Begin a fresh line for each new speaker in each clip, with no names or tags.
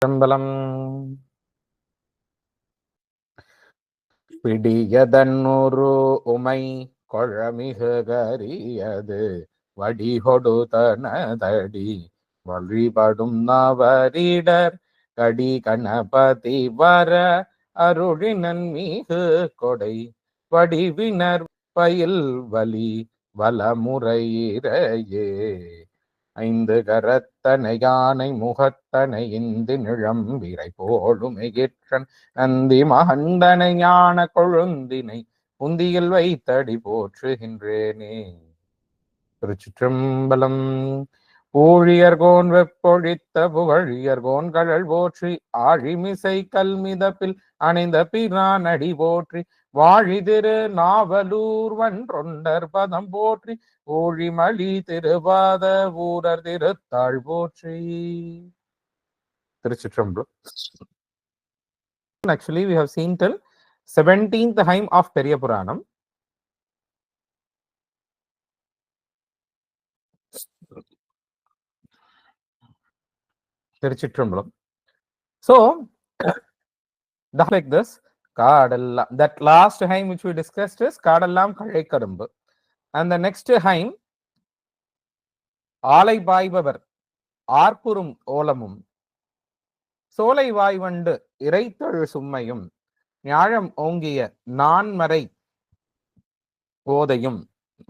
சம்பளம் பிடியதன்னொரு உமை கொழமிகு கரியது வடிகொடு தனதடி வழிபடும் நவரிடர் கடி கணபதி வர அருளினன் மிகு கொடை வடிவினர் பயில் வலி வலமுறையிறையே ஐந்து கரத்தனை யானை முகத்தனை இந்து நிழம்பிரை போலும் எகிற்றன் நந்தி மகந்தனை ஞான கொழுந்தினை உந்தியில் வைத்தடி போற்றுகின்றேனே. திருச்சிற்றம்பலம். ஊழியர்கோன் வெப்பொழித்த புகழியர்கோன் கழல் போற்றி ஆழிமிசை கல்மிதப்பில் அணைந்த பிரான் அடி போற்றி வாழி திரு நாவலூர் வன்றொண்டர் பதம் போற்றி ஊழிமலி திருவாத ஊரர் திருத்தாள் போற்றி. திருச்சிற்றம்பலம். Actually, we have seen till 17th hymn of Periya Puranam. Tiruchitrambalam. So, like this, that last hymn which we discussed is Kadallam Kalai Kadumbu. And the next hymn, Alai Baibavar, Arpurum Olamum, Solai Vaivand, Iraitar Summayum, Nyayam Ongiya, Nanmarai Odayum,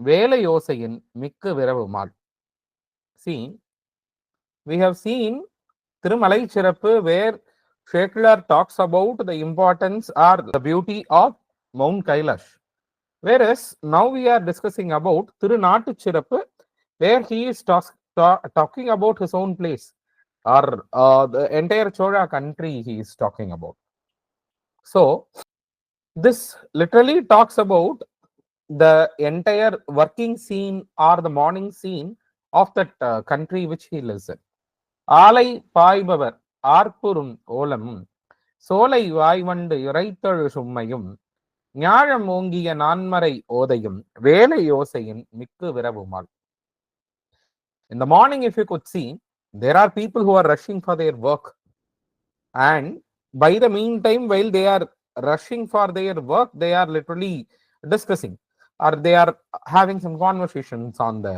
Vela Yosayin, Mikka Viravumal. See, we have seen Tirumurai Chirappu where Sheklar talks about the importance or the beauty of Mount Kailash. Whereas now we are discussing about Tirunattu Chirappu where he is talking about his own place or the entire Chola country he is talking about. So this literally talks about the entire working scene or the morning scene of that country which he lives in. ஆலை பாய்பவர் ஆர்ப்புறும் ஓலமும் சோலை வாய்வண்டு இறைத்தழு சும்மையும் ஞாழம் ஓங்கிய நான்மறை ஓதையும் வேலை யோசையின் மிக்கு விரவுமாள். In the morning, if you could see, there are people who are rushing for their work, and by the meantime, while they are rushing for their work, they are literally discussing or they are having some conversations on the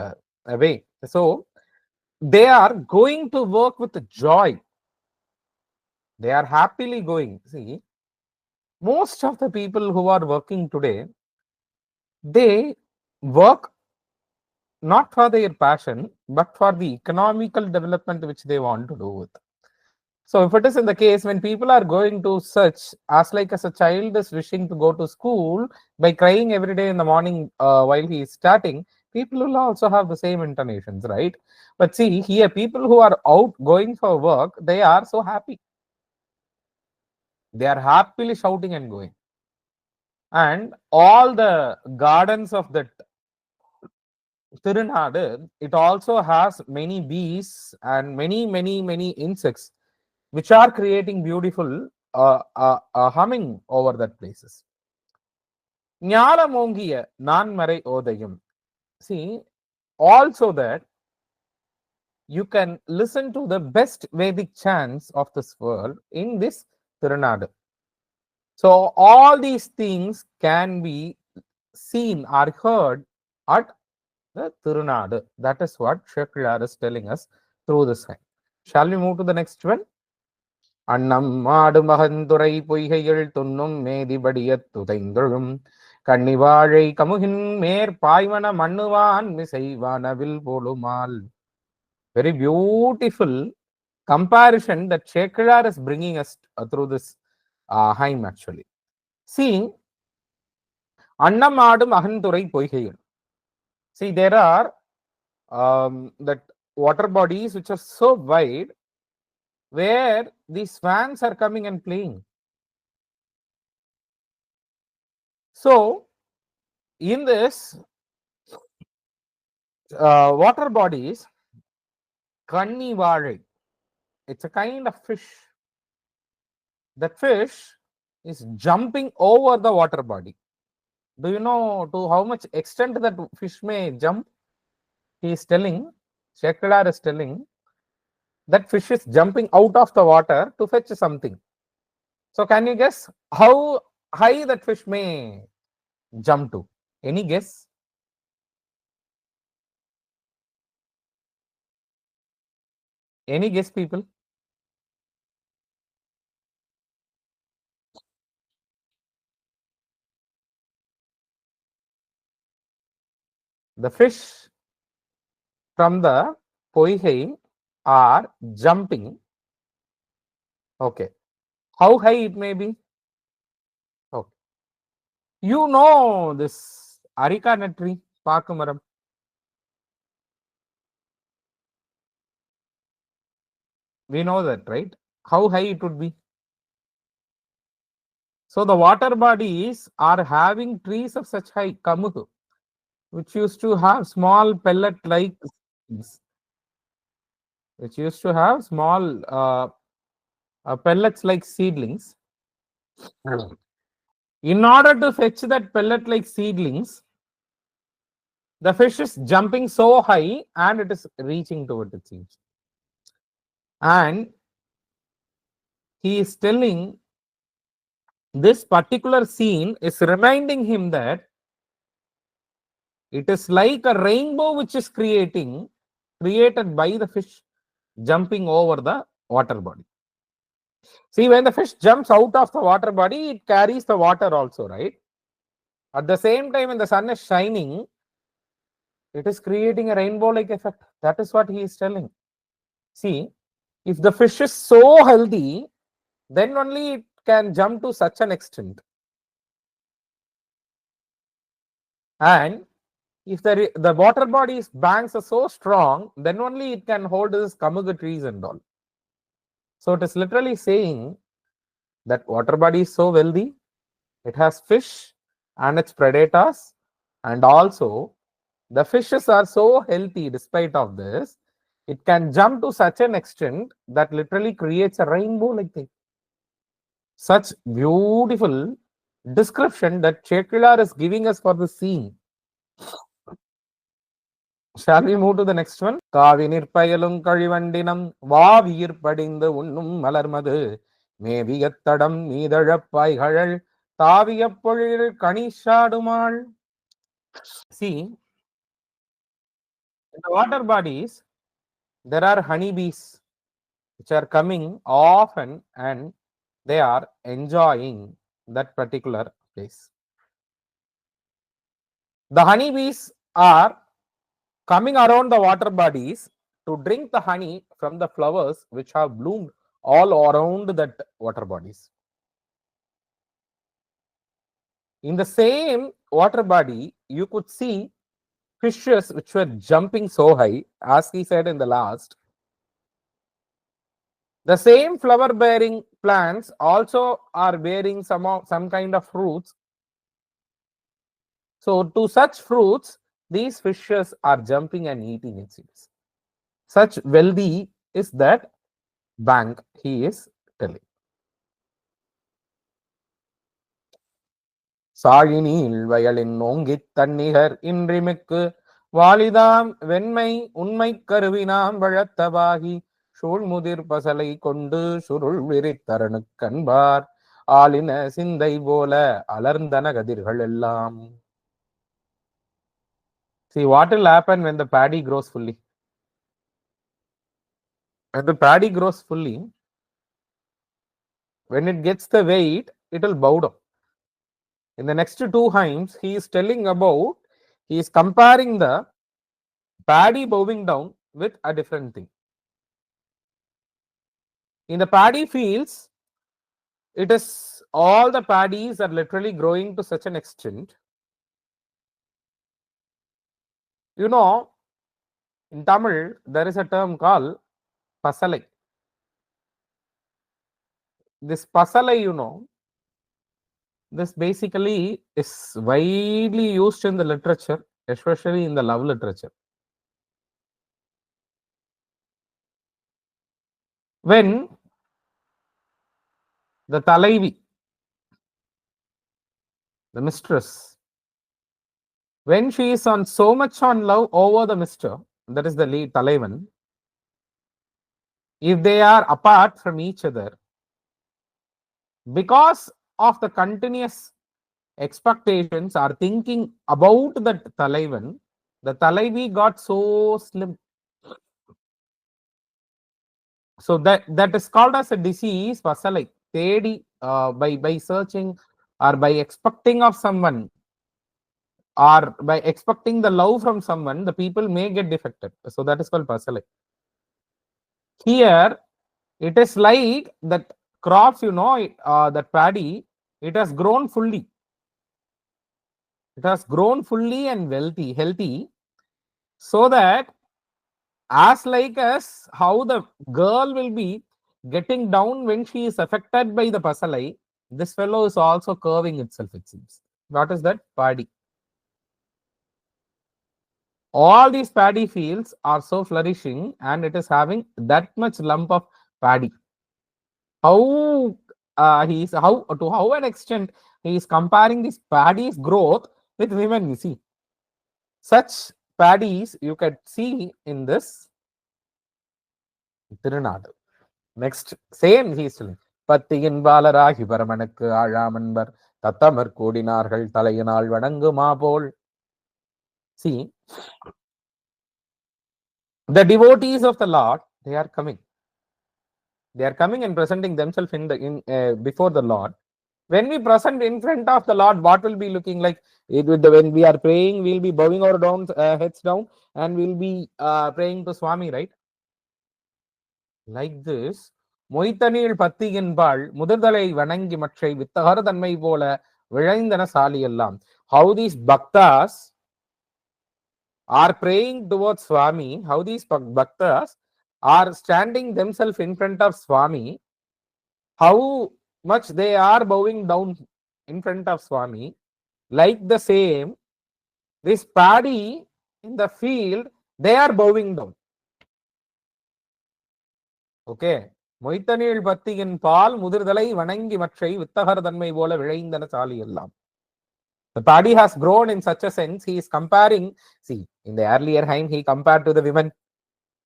way. So they are going to work with joy. They are happily going. See, most of the people who are working today, they work not for their passion, but for the economical development which they want to do with. So if it is in the case when people are going to search, as like as a child is wishing to go to school by crying every day in the morning while he is starting, people will also have the same intonations, right? But see, here people who are out going for work, they are so happy. They are happily shouting and going. And all the gardens of that Tirunadu, it also has many bees and many insects which are creating beautiful humming over that places. Nyalamongiya Nanmarai Odayum. See, also that you can listen to the best Vedic chants of this world in this Tirunadu. So all these things can be seen or heard at the Tirunadu. That is what Sheklar is telling us through this time. Shall we move to the next one? அன்னம் மாடு மகந்துரை பொய்கைகள் துண்ணும் மேதிபடியத் துதைந்தொழும் கண்ணிவாழை கமுகின் மேற் பாய்வன மண்ணுவான் மிசைவானவில் போலுமால். Very beautiful comparison that Sheklar is bringing us through this hymn actually. See, அன்னம் மாடு மகந்துரை பொய்கைகள். See, there are that water bodies which are so wide where these swans are coming and playing. So, in this water bodies, kanni vazhai, it's a kind of fish. That fish is jumping over the water body. Do you know to how much extent that fish may jump? He is telling, Sheklar is telling, that fish is jumping out of the water to fetch something. So can you guess how high that fish may jump to? Any guess? Any guess, people? The fish from the poihe are jumping. Okay. How high it may be? Okay. You know this Arika nut tree, Pakumaram. We know that, right? How high it would be? So the water bodies are having trees of such high, Kamuhu, which used to have small pellet-like seeds, which used to have small pellets-like seedlings. In order to fetch that pellet-like seedlings, the fish is jumping so high and it is reaching to it, it seems. And he is telling this particular scene is reminding him that it is like a rainbow which is created by the fish jumping over the water body. See, when the fish jumps out of the water body, it carries the water also, right? At the same time, when the sun is shining, it is creating a rainbow-like effect. That is what he is telling. See, if the fish is so healthy, then only it can jump to such an extent. And if the water body's banks are so strong, then only it can hold this kamuga trees and all. So it is literally saying that water body is so wealthy, it has fish and its predators, and also the fishes are so healthy despite of this, it can jump to such an extent that literally creates a rainbow like thing. Such beautiful description that Cheklar is giving us for the scene. Shall we move to the next one? காவி நிற்பயலும் கழிவண்டினம் வாவியிற் படிந்து உண்ணும் மலர்மது மேவியத்தடம் மீதழப்பாய்கழல் தாவிய பொழில் கணிஷாடுமாள். See, in the water bodies, there are honeybees which are coming often and they are enjoying that particular place. The honeybees are coming around the water bodies to drink the honey from the flowers which have bloomed all around that water bodies. In the same water body, you could see fishes which were jumping so high, as he said in the last. The same flower bearing plants also are bearing some kind of fruits. So to such fruits, these fishes are jumping and eating it seems. Such wealthy is that bank, he is telling. சாழினீள் வயலின் ஓங்கித் தன்னிகர் இன்றிமிக்கு வாலிதாம் வெண்மை உண்மை கருவினாம் வழத்தவாகி சூழ்முதிர் பசலை கொண்டு சுருள் விரித்தரனு கண்பார் ஆளின சிந்தை போல அலர்ந்தன கதிர்கள் எல்லாம். See, what will happen when the paddy grows fully? When the paddy grows fully, when it gets the weight, it will bow down. In the next two hymns, he is telling about, he is comparing the paddy bowing down with a different thing. In the paddy fields, it is all the paddies are literally growing to such an extent. You know, in Tamil, there is a term called pasalai. This pasalai, you know, this basically is widely used in the literature, especially in the love literature. When the talaivi, the mistress, when she is on so much on love over the mister, that is the lead talaivan, if they are apart from each other, because of the continuous expectations are thinking about that Talaivan, the Talaivi got so slim. So that is called as a disease, Vasalai. Tedi, by searching or by expecting of someone or by expecting the love from someone, the people may get defected. So that is called Vasalai. Here, it is like that crops, that paddy, it has grown fully. It has grown fully and healthy, so that as like as how the girl will be getting down when she is affected by the pasalai, this fellow is also curving itself, it seems. What is that? Paddy. All these paddy fields are so flourishing and it is having that much lump of paddy. How how an extent he is comparing this paddy's growth with women, you see. Such paddies you can see in this Tirunadu. Next, same he is telling. பத்தியின் பாலராகி பரமனுக்கு ஆழாமன்பர் தத்தமர் கூடினார்கள் தலையினால் வணங்குமா pole. See, the devotees of the Lord, they are coming. They are coming and presenting themselves before the Lord. When we present in front of the Lord, what will be looking like? When we are praying, we'll be bowing our heads down and we'll be praying to Swami, right? Like this, மொய்த்தனில் பத்தி என்பாள் முதிர்தலை வணங்கி மற்றை வித்தகர தன்மை போல விழைந்தன சாலி எல்லாம். How these bhaktas are praying towards Swami, how these bhaktas are standing themselves in front of Swami, how much they are bowing down in front of Swami. Like the same, this paddy in the field, they are bowing down. Okay. மொய்த்தனில் பத்தியின் பால் முதிர்தலை வணங்கி மற்றை வித்தகர் தன்மை போல விழைந்தன சாலி எல்லாம். The paddy has grown in such a sense, he is comparing, see, in the earlier time, he compared to the women.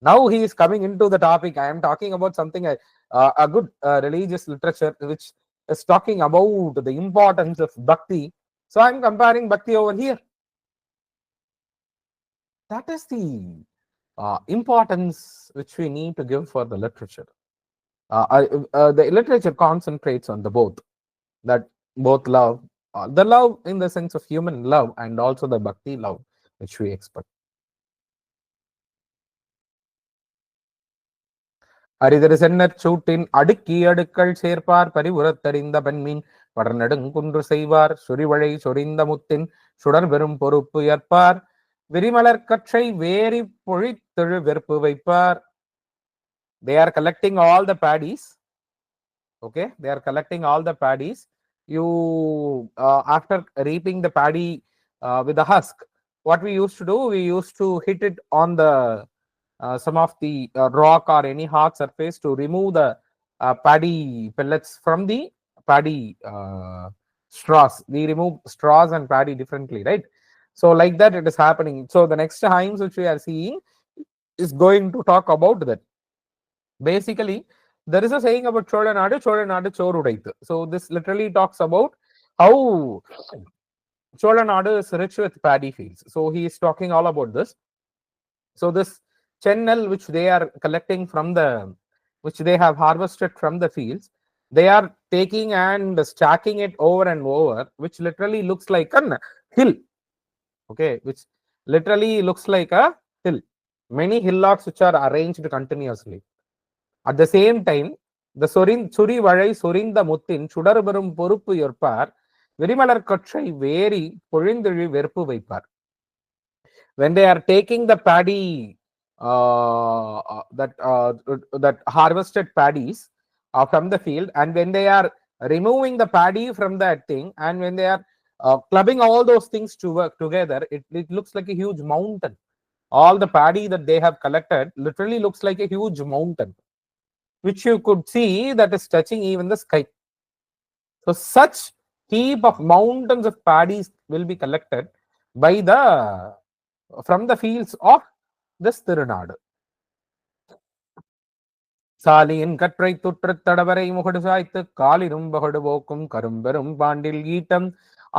Now he is coming into the topic. I am talking about something, a good religious literature, which is talking about the importance of bhakti. So I am comparing bhakti over here. That is the importance which we need to give for the literature. The literature concentrates on the both, that both love, the love in the sense of human love and also the bhakti love which we expect. அரிதரு சென்னற் சூட்டின் அடுக்கி அடுக்கள் சேர்ப்பார் பரிவுறத்தறிந்த பெண்மீன் படர்நெடுங்குன்று செய்வார் சுரிவழை சொரிந்த முத்தின் சுடர் பெறும் பொறுப்பு ஏற்பார் விரிமலர் கற்றை vary பொழித்தெழு வெறுப்பு வைப்பார். They are collecting all the paddies. Okay, they are collecting all the paddies. You after reaping the paddy with the husk, what we used to do, we used to hit it on the some of the rock or any hard surface to remove the paddy pellets from the paddy straws. We remove straws and paddy differently, right? So like that it is happening. So the next times which we are seeing is going to talk about that. Basically, there is a saying about Cholanadu Chorudaithu. So this literally talks about how Cholanadu is rich with paddy fields. So he is talking all about this. So this channel which they are collecting from which they have harvested from the fields, they are taking and stacking it over and over, which literally looks like a hill. Okay, which literally looks like a hill. Many hillocks which are arranged continuously. At the same time, the suri vazhai sorinda muttin சுடர்பெறும் பொறுப்பு ஏற்பார் விரிமலர் கொற்றை vary பொழிந்தெழு வெறுப்பு வைப்பார். When they are taking the paddy, that harvested paddies from the field, and when they are removing the paddy from that thing, and when they are clubbing all those things to work together, it looks like a huge mountain. All the paddy that they have collected literally looks like a huge mountain, which you could see that is touching even the sky. So such heap of mountains of paddies will be collected by from the fields of this Tirunadu. சாலியின் கற்றை துற்றுத் தடவரை முகடு சாய்த்து காலிரும் பகடு போக்கும் கரும்பெரும் பாண்டில் ஈட்டம்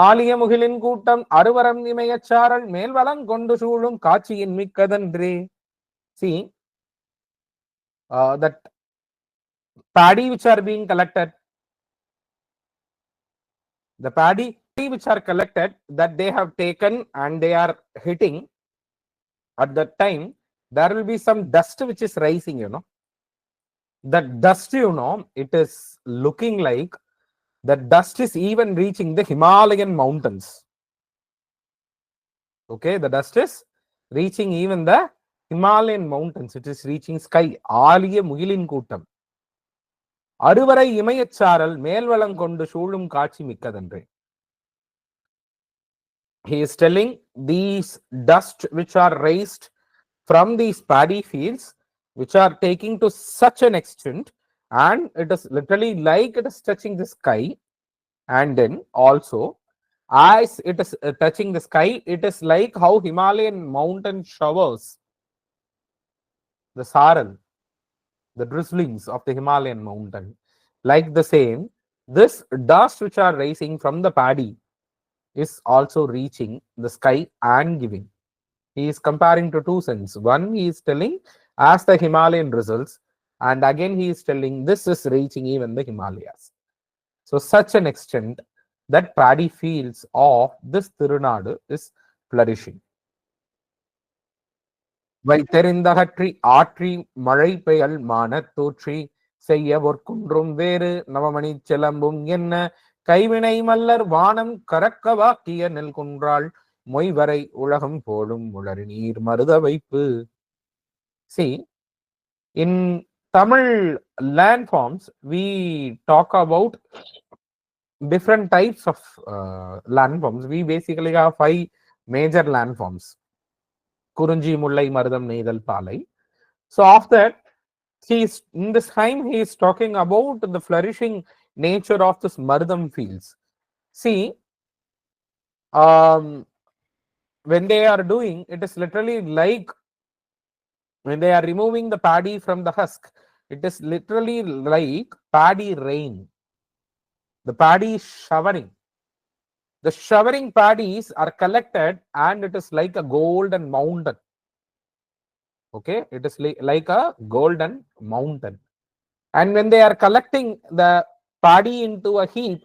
ஆலிய முகிலின் கூட்டம் அருவரம் இமயச்சாரல் மேல்வலம் கொண்டு சூழும் காட்சியின் மிக்கதன்றே. See, that paddy which are being collected, the paddy which are collected, that they have taken and they are hitting, at that time there will be some dust which is rising, that dust, it is looking like the dust is even reaching the Himalayan mountains. Okay, the dust is reaching even the Himalayan mountains. It is reaching sky. ஆலிய முகிலின் கூட்டம் அறுவரை இமயச்சாரல் மேல்வளம் கொண்டு சூழும் காட்சி மிக்கதன்றே. He is telling these dust which are raised from these paddy fields, which are taking to such an extent, and it is literally like it is touching the sky. And then also, as it is touching the sky, it is like how Himalayan mountain showers the saral, the drizzlings of the Himalayan mountain. Like the same, this dust which are rising from the paddy is also reaching the sky and giving. He is comparing to two sense. One, he is telling as the Himalayan results, and again he is telling this is reaching even the Himalayas. So such an extent that paddy fields of this Tirunadu is flourishing. வைத்தெறிந்தகற்றி ஆற்றி மழை பெயல் மானத் தூற்றி செய்ய ஒர்க்குன்றும் வேறு நவமணி செலம்பும் என்ன கைவினை மல்லர் வானம் கரக்க வாக்கிய நெல் குன்றாள் மொய்வரை உலகம் போலும் உளறி நீர் மருத வைப்பு. See, in Tamil landforms, we talk about different types of landforms. We basically have 5 major landforms. Kurunji, Mullai, Marudam, Neidal, Palai. So after that, in this time, he is talking about the flourishing nature of this Marudam fields. See, when they are doing, it is literally like when they are removing the paddy from the husk, it is literally like paddy rain. The paddy is showering. The showering paddies are collected and it is like a golden mountain. Okay, it is like a golden mountain. And when they are collecting the paddy into a heap,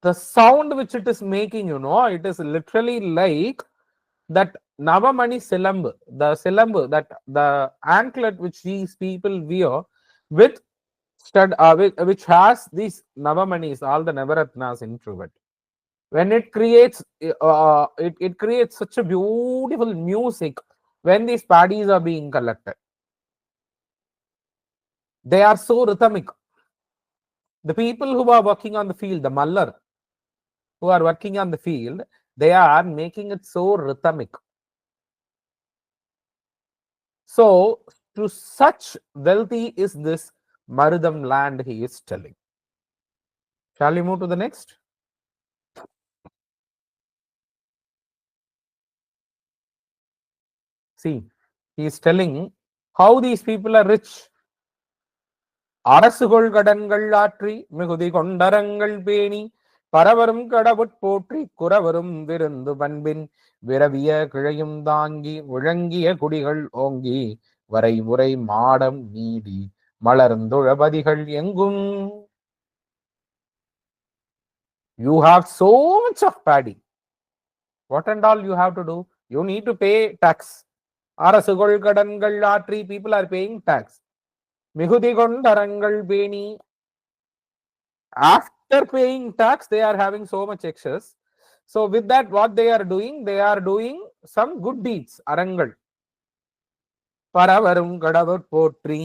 the sound which it is making, it is literally like that Navamani Silambu, the Silambu, that the anklet which these people wear with stud, which has these Navamanis, all the Navaratnas into it. When it creates, it creates such a beautiful music when these paddies are being collected. They are so rhythmic. The people who are working on the field, the mallar, who are working on the field, they are making it so rhythmic. So, to such wealthy is this Marudam land, he is telling. Shall we move to the next? See, he is telling how these people are rich. அரசுகொள் கடன்கள் ஆற்றி மிகுதி கொண்டரங்கள் பேணி பரவரும் கடவுட் போற்றி குறவரும் விருந்து பண்பின் விரவிய கிழையும் தாங்கி முழங்கிய குடிகள் ஓங்கி வரை முறை மாடம் நீடி மலர்ந்துழபதிகள் எங்கும். You have so much of paddy. What and all you have to do? You need to pay tax. அரசுகொள் கடன்கள் ஆற்றி, people are paying tax. மிகுதி கொண்டரங்கள் பேணி, after paying tax, they are having so much excess. So with that, what they are doing? They are doing some good deeds, arangal. Paravarum kadavut potri.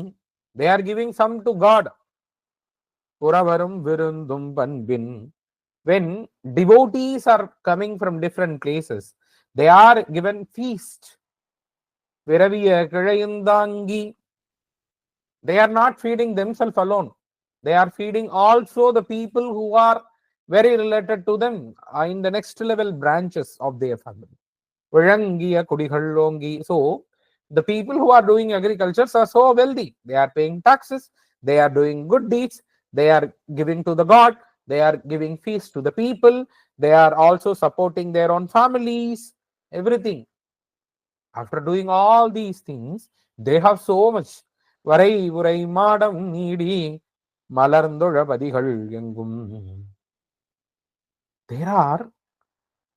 They are giving some to God. Puravarum virundum panbin. When devotees are coming from different places, they are given feast. Viraviya kilayundangi. They are not feeding themselves alone. They are feeding also the people who are very related to them in the next level branches of their family. So The people who are doing agriculture are so wealthy. They are paying taxes. They are doing good deeds. They are giving to the God. They are giving feast to the people. They are also supporting their own families. Everything. After doing all these things, they have so much. வரை உரை மாடம் நீடி மலர்ந்துழபதிகள் எங்கும். There are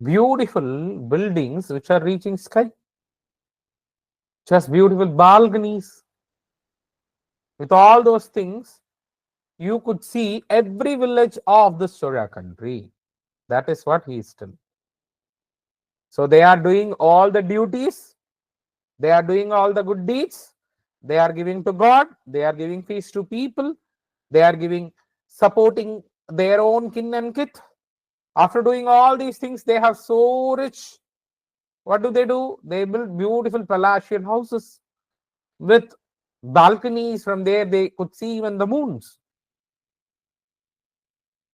beautiful buildings which are reaching sky. Just beautiful balconies. With all those things, you could see every village of the Surya country. That is what he is telling. So they are doing all the duties. They are doing all the good deeds. They are giving to God. They are giving feast to people. They are giving, supporting their own kin and kith. After doing all these things, they have so rich. What do? They build beautiful palatial houses with balconies. From there, they could see even the moons.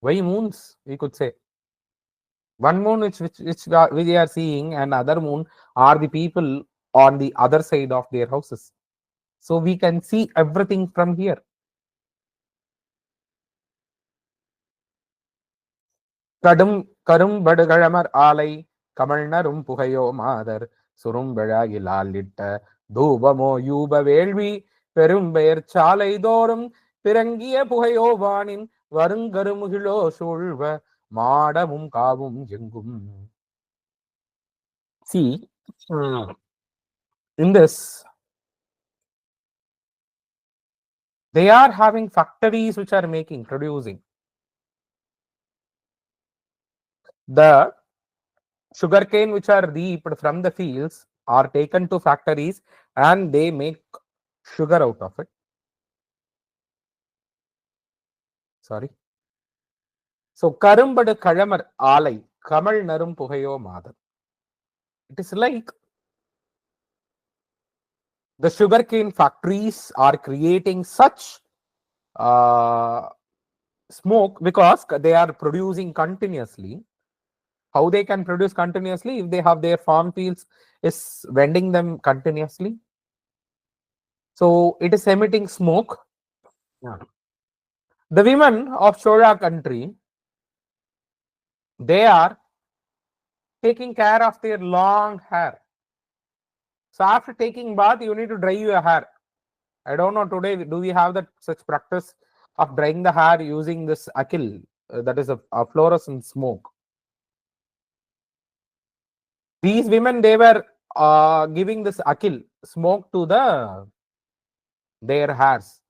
Why moons? We could say. One moon which we are seeing, and other moon are the people on the other side of their houses. So we can see everything from here. கரும்படுகழமர் ஆலை கமழ்நரும் புகையோ மாதர் சுரும்பழாகிலாலிட்ட தூபமோ யூப வேள்வி பெரும்பெயர் சாலை தோறும் பிறங்கிய புகையோ வானின் வருங்கருமுகிலோ சூழ்வ மாடமும் காவும் எங்கும். See, in this, they are having factories which are producing. The sugarcane which are reaped from the fields are taken to factories and they make sugar out of it. Sorry. So, Karumbadu Kalamar Alai, Kamal Narum Puhayo Madar. It is like the sugarcane factories are creating such smoke because they are producing continuously. How they can produce continuously? If they have their farm fields is vending them continuously. So it is emitting smoke. Yeah. The women of Chola country, they are taking care of their long hair. So after taking bath, you need to dry your hair. I don't know today, do we have that such practice of drying the hair using this akil, that is a fluorescent smoke. These women, they were giving this akil smoke to their hairs.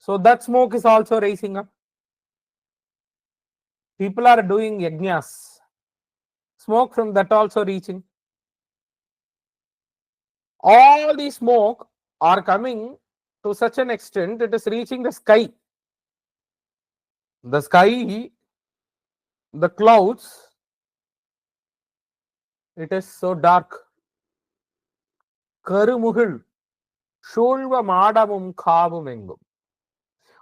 So that smoke is also rising up. People are doing yajnas. Smoke from that also reaching. All the smoke are coming to such an extent, it is reaching the sky. The sky, the clouds, it is so dark. Karumuhil, Shulva Madamum Kavumengum.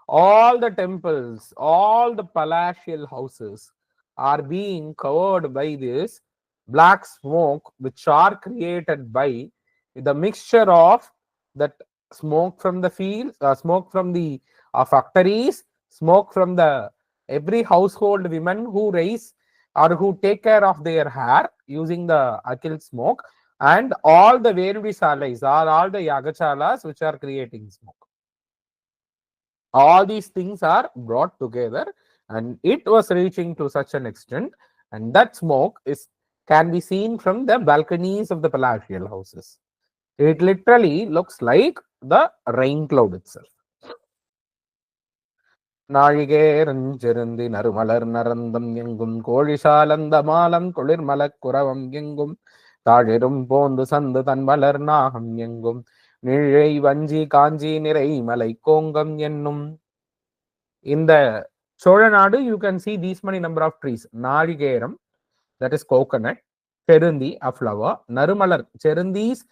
All the temples, all the palatial houses are being covered by this black smoke, which are created by the mixture of that smoke from the fields, smoke from the factories, smoke from the every household women who raise or who take care of their hair using the akil smoke, and all the Verudisalas or all the Yagachalas which are creating smoke. All these things are brought together and it was reaching to such an extent, and that smoke can be seen from the balconies of the palatial houses. It literally looks like the rain cloud itself. நாழிகேரஞ்சிருந்தி நறுமலர் நரந்தம் எங்கும் கோழிசாலந்த மாலம் குளிர்மலக் குரவம் எங்கும் தாழிரும் போந்து சந்து தன் மலர் நாகம் எங்கும் நிழை வஞ்சி காஞ்சி நிறை மலை கோங்கம் என்னும். In the Cholanadu, you can see these many number of trees. Naligeram, that is coconut. Cherundi, a flower. Narumalar, cherundi's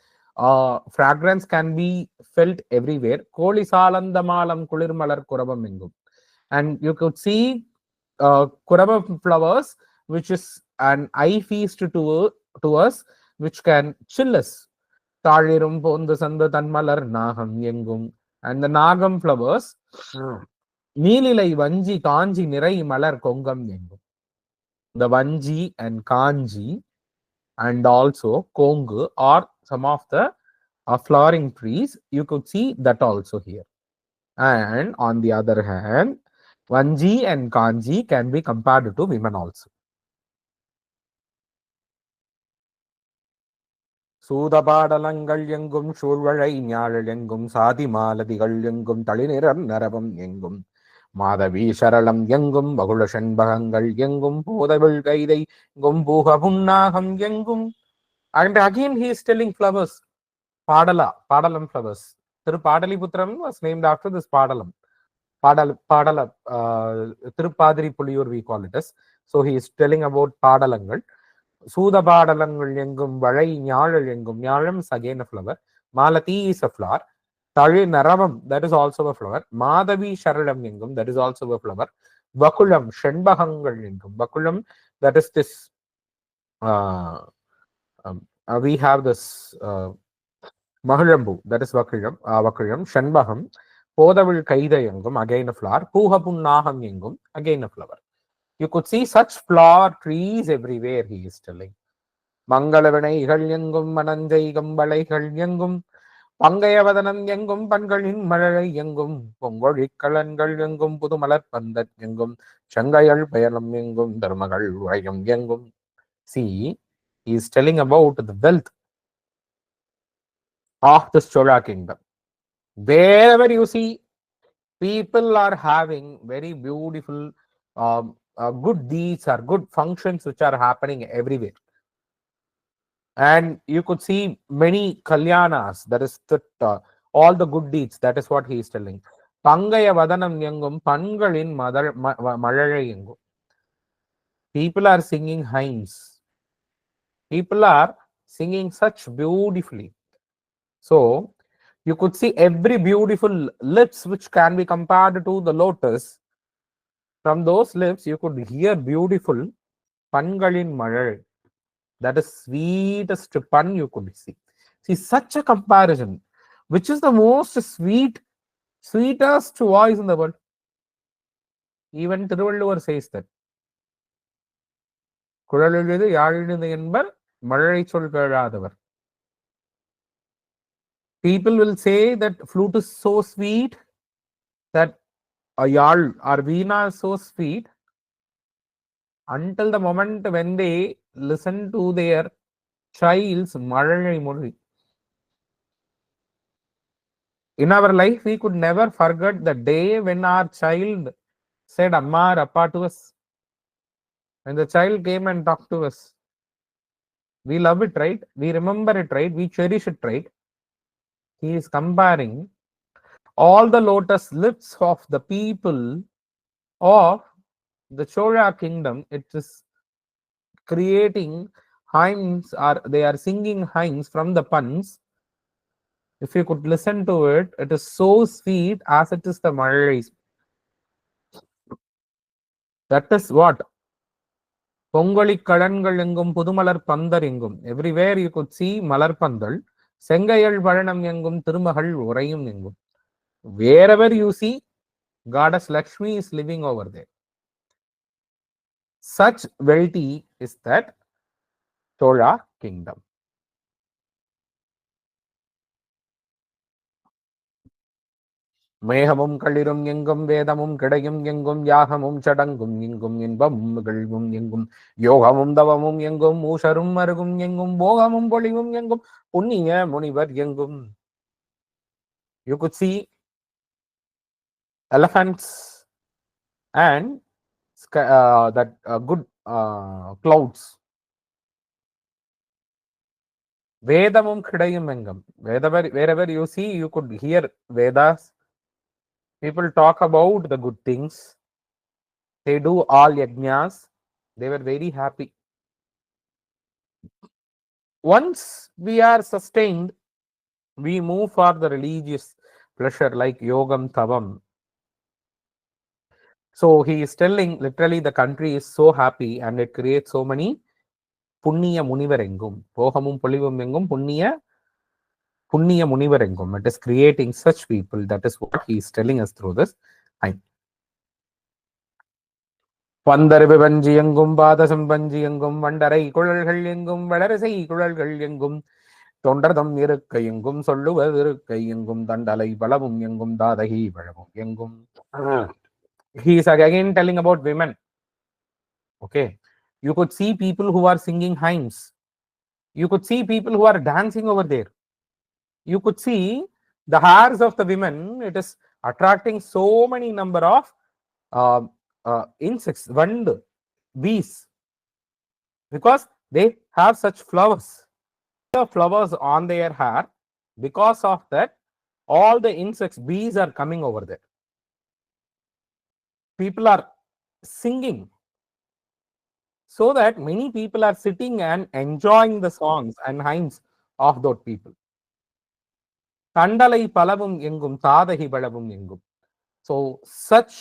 fragrance can be felt everywhere. Kolisalandamalam kulirmalar kurabamingum. And you could see kurabam flowers, which is an eye feast to us, which can chill us. தாழிரும் போந்து சந்து தன்மலர் நாகம் எங்கும். And the Nagam flowers, நீலிலை வஞ்சி காஞ்சி நிறை மலர் கொங்கம் எங்கும். The Vanji and Kanji and also Kongu are some of the flowering trees. You could see that also here. And on the other hand, Vanji and Kanji can be compared to women also. சூதபாடலங்கள் எங்கும் சூழ்வழை ஞாழல் எங்கும் சாதி மாலதிகள் எங்கும் தளிநிறர் நரவம் எங்கும் மாதவி சரளம் எங்கும் பகுள செண்பகங்கள் எங்கும் போதவிழ் கைதை எங்கும் பூக புன்னாகம் எங்கும். And again he is telling flowers. Padalam flowers. Padaliputram was named after this Padalam. Padala, Tirupadri Puliyur we call it as. So he is telling about Padalangal. Sudabadalangal yengum, Valai Nyalal yengum. Nyalam is again a flower. Malati is a flower. Tali Naravam, that is also a flower. Madhavi Sharalam yengum, that is also a flower. Bakulam, Shenbahangal yengum. Bakulam, that is this. We have this Mahalambu, that is Vakulam, Shenbaham, Podavil Kaida yengum, again a flower. Puhapunnaham yengum, again a flower. You could see such flower trees everywhere, he is telling. Mangalavanaigal yengum, Mananjai Gambalaigal yengum, Pangayavadanam yengum, Pangalin Malay yengum, Pongoli Kalangal yengum, Pudumalat Pandat yengum, Changayal Payalam yengum, Dharmagal Rayam yengum. See, he is telling about the wealth of the Chola kingdom. Wherever you see, people are having very beautiful good deeds or good functions which are happening everywhere. And you could see many kalyanas, that is all the good deeds, that is what he is telling. Pangaya vadanam yengum, pangalin malalai yengum. People are singing hymns. People are singing such beautifully. So you could see every beautiful lips which can be compared to the lotus. From those lips, you could hear beautiful Pangalin Malai. That is sweetest pun you could see. See, such a comparison. Which is the most sweetest voice in the world? Even Tiruvalluvar says that. குழலெழுது யாழிழுது என்பர் மழலை சொல் கேளாதவர். People will say that flute is so sweet, that a yal or veena is so sweet, until the moment when they listen to their child's malalai moli. In our life, we could never forget the day when our child said Amma or Appa to us. When the child came and talked to us, we love it, right? We remember it, right? We cherish it, right? He is comparing all the lotus lips of the people of the Chola kingdom. It is creating hymns, or they are singing hymns from the puns. If you could listen to it, it is so sweet as it is the Malayalis. That is what? Pongoli Kadangal yengum, Pudumalar Pandar yengum. Everywhere you could see Malar Pandal. Sengayal Varanam yengum, Tirumahal Urayum yengum. Wherever you see, Goddess Lakshmi is living over there. Such wealthy is that Chola kingdom. மேகமும் களிரும் எங்கும் வேதமும் கிடையும் எங்கும் யாகமும் சடங்கும் எங்கும் இன்பமும் நிகழ்வும் எங்கும் யோகமும் தவமும் எங்கும் ஊஷரும் மருகும் எங்கும் போகமும் பொழிவும் எங்கும் புண்ணிய முனிவர் எங்கும். You could see elephants and that good clouds. வேதமும் கிடையும் எங்கும். Wherever you see, you could hear Vedas. People talk about the good things. They do all yajnas. They were very happy. Once we are sustained, we move for the religious pleasure like yogam tavam. So he is telling literally the country is so happy and it creates so many புண்ணிய முனிவர் எங்கும் போகமும் பொழிவும் எங்கும் புண்ணிய Punniya Munivarengum. It is creating such people. That is what he is telling us through this. பந்தரு பஞ்சி எங்கும் பாதசம் பஞ்சி எங்கும் வண்டரை குழல்கள் எங்கும் வளரசை குழல்கள் எங்கும் தொண்டர்தம் இருக்கை எங்கும் சொல்லுவது இருக்கை எங்கும் தண்டலை பலவும் எங்கும் தாதகி பழவும் எங்கும். He is again telling about women. Okay, you could see people who are singing hymns. You could see people who are dancing over there. You could see the hairs of the women. It is attracting so many number of insects, vand, bees, because they have such flowers. The flowers on their hair. Because of that, all the insects, bees are coming over there. People are singing, so that many people are sitting and enjoying the songs and hymns of those people. Tandalai palavum engum thadahi balavum engum. So such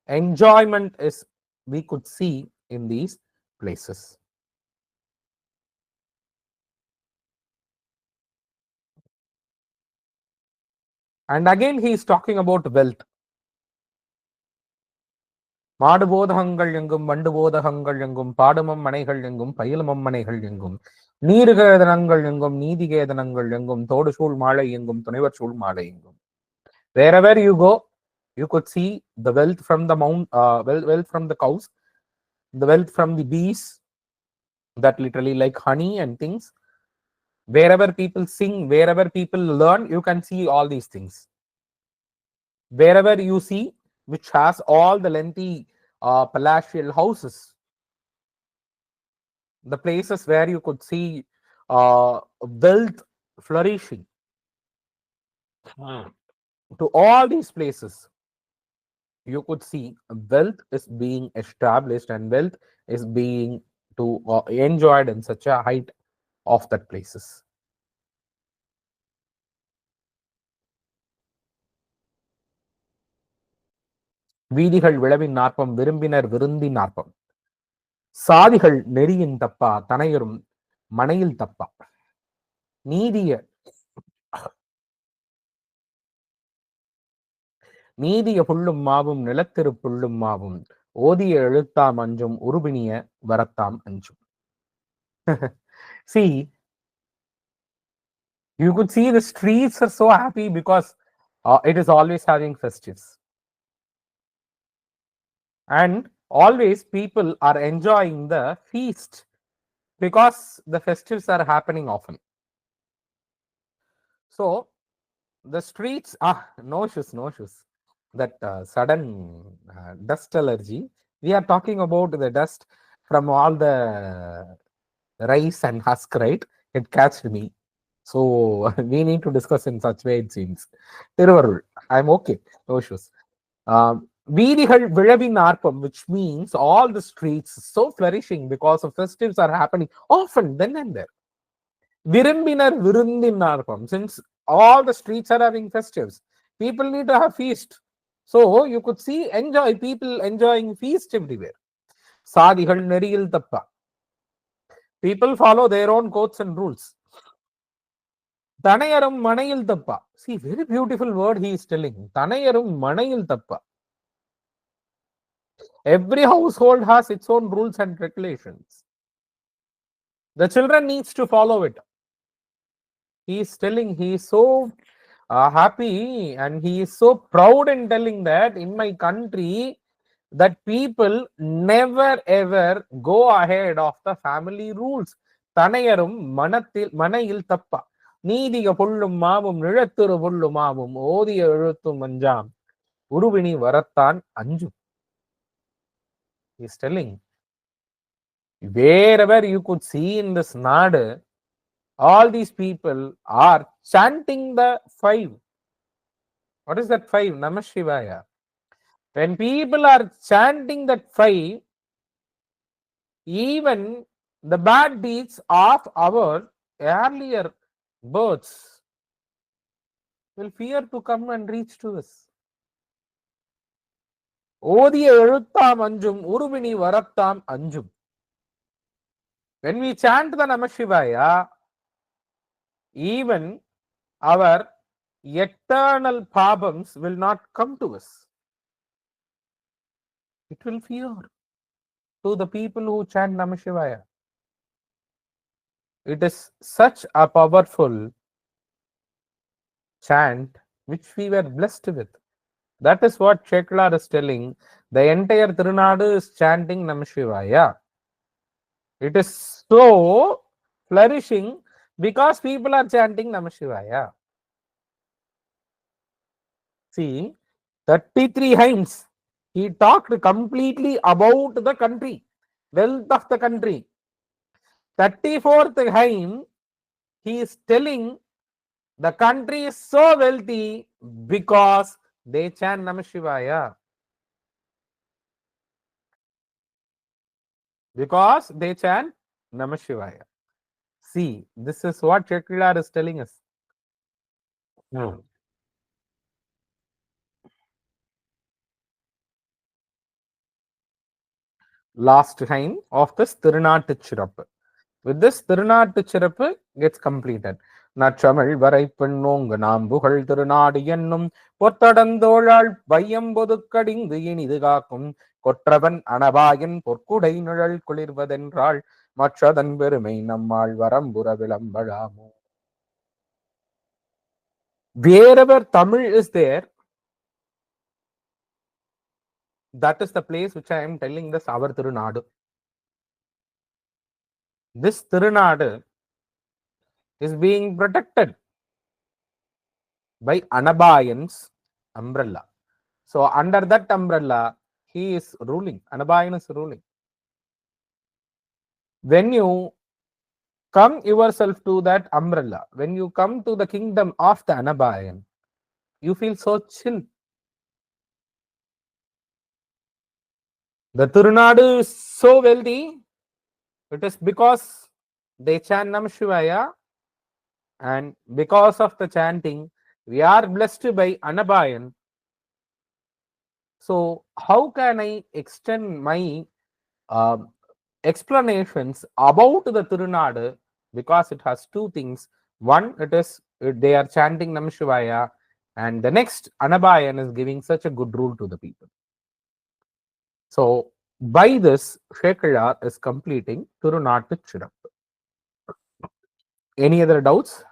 enjoyment is we could see in these places. And again he is talking about wealth. மாடுபோதகங்கள் எங்கும் வண்டுபோதகங்கள் எங்கும் பாடுமம் மனைகள் எங்கும் பயிலுமம் மனைகள் எங்கும் நீருகேதனங்கள் எங்கும் நீதிகேதனங்கள் எங்கும் தோடு சூழ் மாலை எங்கும் துணைவர் சூழ் மாலை எங்கும். Wherever you go, you could see the wealth from the wealth from the cows, the wealth from the bees, that literally like honey and things. Wherever people sing, wherever people learn, you can see all these things. Wherever you see, which has all the lengthy palatial houses, the places where you could see wealth flourishing, to all these places you could see wealth is being established and wealth is being to enjoyed in such a height of that places. வீதிகள் விளவின் நாற்பம் விரும்பினர் விருந்தி நாற்பம் சாதிகள் நெறியின் தப்பா தனையரும் மனையில் தப்பா நீதிய புள்ளும் மாவும் நிலத்திரு புள்ளும் மாவும் ஓதிய எழுத்தாம் அஞ்சும் உருபினிய வரத்தாம் அஞ்சும். See, you could see the streets are so happy because it is always having festives. And always people are enjoying the feast because the festives are happening often. So the streets, no shoes. That sudden dust allergy. We are talking about the dust from all the rice and husk, right? It catched me. So we need to discuss in such way, it seems. Tiruvarul, I'm okay. No shoes. வீதிகள் விழவின் நாற்பம், which means all the streets so flourishing because of festives are happening often then and there. விரும்பினர் விருந்தின் நாற்பம், since all the streets are having festives, people need to have feast. So you could see people enjoying feast everywhere. சாதிகள் நெறியில் தப்பா, people follow their own codes and rules. தனையரும் மனையில் தப்பா. See, very beautiful word he is telling. தனையரும் மனையில் தப்பா. Every household has its own rules and regulations. The children needs to follow it. He is telling, he is so happy and he is so proud in telling that in my country that people never ever go ahead of the family rules. தனையரும் மனையில் தப்பா, நீதிய புள்ளும் மாவும் நிழத்திரு புள்ளும் மாவும் ஓதிய எழுத்தும் அஞ்சாம் உருவினி வரத்தான் அஞ்சும். He is telling, wherever you could see in this nadu, all these people are chanting the 5. What is that 5? Namah Shivaya. When people are chanting that 5, even the bad deeds of our earlier births will fear to come and reach to us. ஓதிய எழுத்தாம் அஞ்சும் உருவினி வரத்தாம் அஞ்சும். When we chant the Namah Shivaya, even our eternal pabams will not come to us. It will fear to the people who chant Namah Shivaya. It is such a powerful chant which we were blessed with. That is what Sheklar is telling. The entire Tirunadu is chanting Namah Shivaya. It is so flourishing because people are chanting Namah Shivaya. See, 33 hymns. He talked completely about the country, wealth of the country. 34th hymn, he is telling the country is so wealthy because they chant Namah Shivaya. Because they chant Namah Shivaya. See, this is what Cheklar is telling us. Last hymn of this Tirunattu Chirappu. With this Tirunattu Chirappu gets completed. நற்றமிழ் வரைப்பெண்ணோங்கு நாம்புகழ் திருநாடு என்னும் பொத்தடந்தோழாள் வையம்பொதுக்கடிந்து இனிது காக்கும் கொற்றவன் அனபாயன் பொற்குடை நிழல் குளிர்வதென்றாள் மற்றதன் பெருமை நம்மாள் வரம்புற விளம்பழாமோ. Wherever Tamil is there, that is the place which I am telling this our Tirunadu. This Tirunadu is being protected by Anabayan's umbrella. So under that umbrella, he is ruling. Anabayan is ruling. When you come yourself to that umbrella, when you come to the kingdom of the Anabayan, you feel so chill. The Tirunadu is so wealthy. It is because they chant Namah Shivaya, and because of the chanting, we are blessed by Anabayan. So how can I extend my explanations about the Tirunadu? Because it has two things. One, they are chanting Namah Shivaya, and the next, Anabayan is giving such a good rule to the people. So by this, Sheklar is completing Tirunattu Chirappu. Any other doubts?